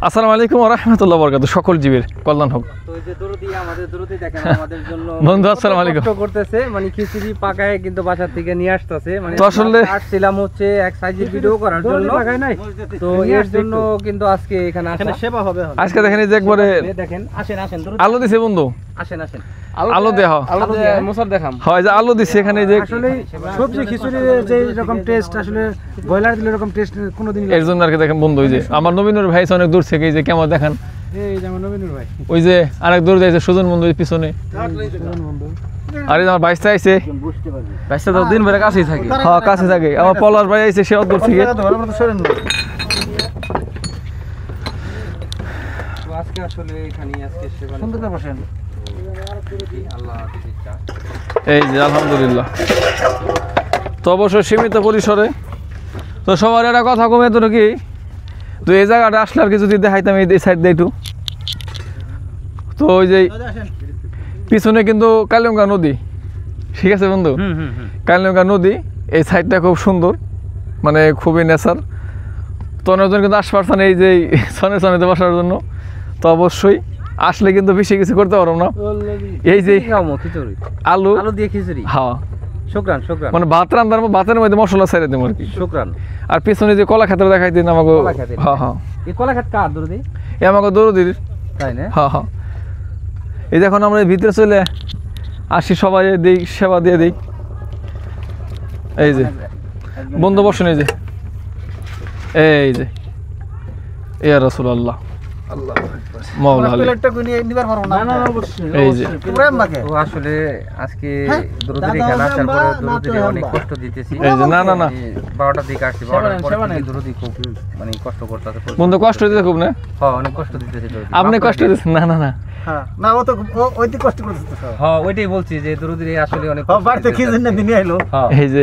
আসসালামু আলাইকুম ওয়া রাহমাতুল্লাহি ওয়া বারাকাতুহু। সকল জীবের কল্যাণ হোক। তো এই যে দরদি আমাদের দরদি দেখেন আমাদের জন্য বন্ধু আসসালামু আলাইকুম কষ্ট করতেছে, মানে খিচুড়ি পাকায় কিন্তু বাসা থেকে নিয়ে আসতেছে, মানে তো আসলে আসছিলাম হচ্ছে এক সাইজের ভিডিও করার জন্য, তো এর জন্য কিন্তু আজকে এখানে সেবা হবে। আজকে দেখেন এই যে একবারে দেখেন, আসেন আসেন দরদি, আলো দিছে বন্ধু, আসেন আসেন আলো দেহ আলো দিয়ে মোসার দেখাম। হয় যে আলো দিছে এখানে যে আসলে সবজি খিচুড়ির যে এরকম টেস্ট, আসলে ব্রয়লার দিলে এরকম টেস্ট কোনোদিন এর জন্য আর কি দেখেন বন্ধু, ওই যে আমার নবীনুর ভাই অনেক দূর থেকে, এই যে কেমন দেখেন, এই যেমন নবীনুর ভাই, ওই যে আরেক দূর যাইছে সুজন বন্ধু পিছনে, বন্ধু আর এই যে আমার বাইসটা আইছে, বাইসটা তো দিন ভরে কাছেই থাকে। হ্যাঁ কাছে থাকে। আমার পলাশ ভাই আইছে সে দূর থেকে। তো আজকে আসলে এখানে আজকে সেবা সুন্দর করে বসেন। আল্লাহ ইচ্ছা। এই যে আলহামদুলিল্লাহ, তো অবশ্যই সীমিত পরিসরে। তো সবার একটা কথা কমে তো কি, তো এই জায়গাটা আসলে আর কি যদি দেখাইতাম এই সাইড দিয়ে একটু, তো ওই যে পিছনে কিন্তু কালিমগা নদী, ঠিক আছে বন্ধু, কালিমগা নদী, এই সাইডটা খুব সুন্দর, মানে খুবই নেচার। তো অনেকজন কিন্তু আশপাশে এই যে সনে সনেতে বসার জন্য, তো অবশ্যই আসলে কিন্তু বেশি কিছু করতে পারবো না। এই যে খিচুড়ি আলু আলু দিয়ে খিচুড়ি, হ্যাঁ শুকরান শুকরান, মানে ভাত রান্নার ভাতের মধ্যে মশলা ছেড়ে দেবো আর কি। শুকরান। আর পিছনে যে কলা খাতের দেখাই দিন আমাকে, হ্যাঁ হ্যাঁ, এই কলাখাত কার দরদি? এ আমাকে দৌড়দির, তাই না? হ্যাঁ হ্যাঁ। এই যখন আমরা ভিতরে চলে আসি সবাই দিই, সেবা দিয়ে দিই। এই যে বন্ধু বসুন, এই যে এই যে ইয়া রাসূলুল্লাহ মাওলা আলী, এই যে তো আসলে আজকে দরদির এখানে আসার পরে দরদির অনেক কষ্ট দিতেছি। এই যে না না না 12টার দিকে আসছি, 12টার পরে থেকে দরদি খুব মানে কষ্ট করতেছে। বন্ধু কষ্ট দিতে খুব না, হ্যাঁ অনেক কষ্ট দিতেছি দরদি। আপনি কষ্ট দিচ্ছেন? না না না, না ও তো ওই তো কষ্ট করতেছে। হ্যাঁ ওইটাই বলছি যে দরদির আসলে অনেক বাড়িতে খিচুড়ি না দিনে আইলো। এই যে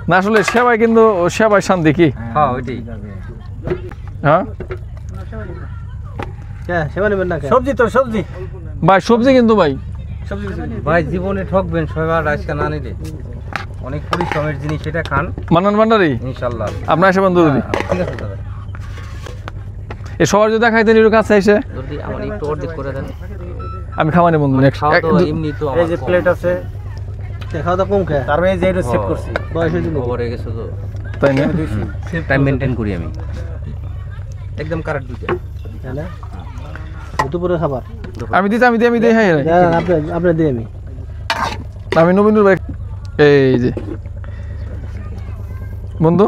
না আসলে সেবাই কিন্তু সেবাই শান্তি কি, হ্যাঁ ওইটাই। হ্যাঁ সেবা নেবেন না, সবজি তো সবজি ভাই, সবজি কিন্তু ভাই ভাই জীবনে ঠকবেন সবার আজকে না নিলে, অনেক পরিশ্রমের জিনিস, এটা খান মান্নান ভান্ডারি ইনশাআল্লাহ। আপনার এসে বন্ধু দিদি, ঠিক আছে দাদা, এ সবার যদি দেখাইতেন একটু কাছে এসে, দরদি আমার একটু অর্ধেক করে দেন। আমি খাওয়ানি বন্ধু নেক্সট। খাওয়া তো এমনি তো এই যে প্লেট আছে, খাওয়া তো কম খায়, তারপরে এই যে এটা সেভ করছি বয়সের জন্য ওভার হয়ে গেছে তো, তাই না? টাইম মেইনটেইন করি আমি একদম কারেক্ট দুইটা। দুপুরে খাবার আমি দিই আমি দিই, হ্যাঁ আপনি দিয়ে আমি নবীনুর ভাই। এই যে বন্ধু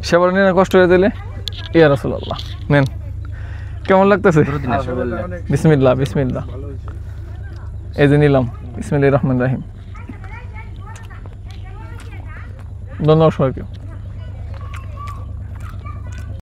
সেবার নিয়ে কষ্ট হয়ে দিলে, ইয়া রাসূলুল্লাহ নেন, কেমন লাগতেছে? বিসমিল্লাহ বিসমিল্লাহ, এই যে নিলাম, বিসমিল্লাহির রহমানির রহিম। ধন্যবাদ সবাইকে।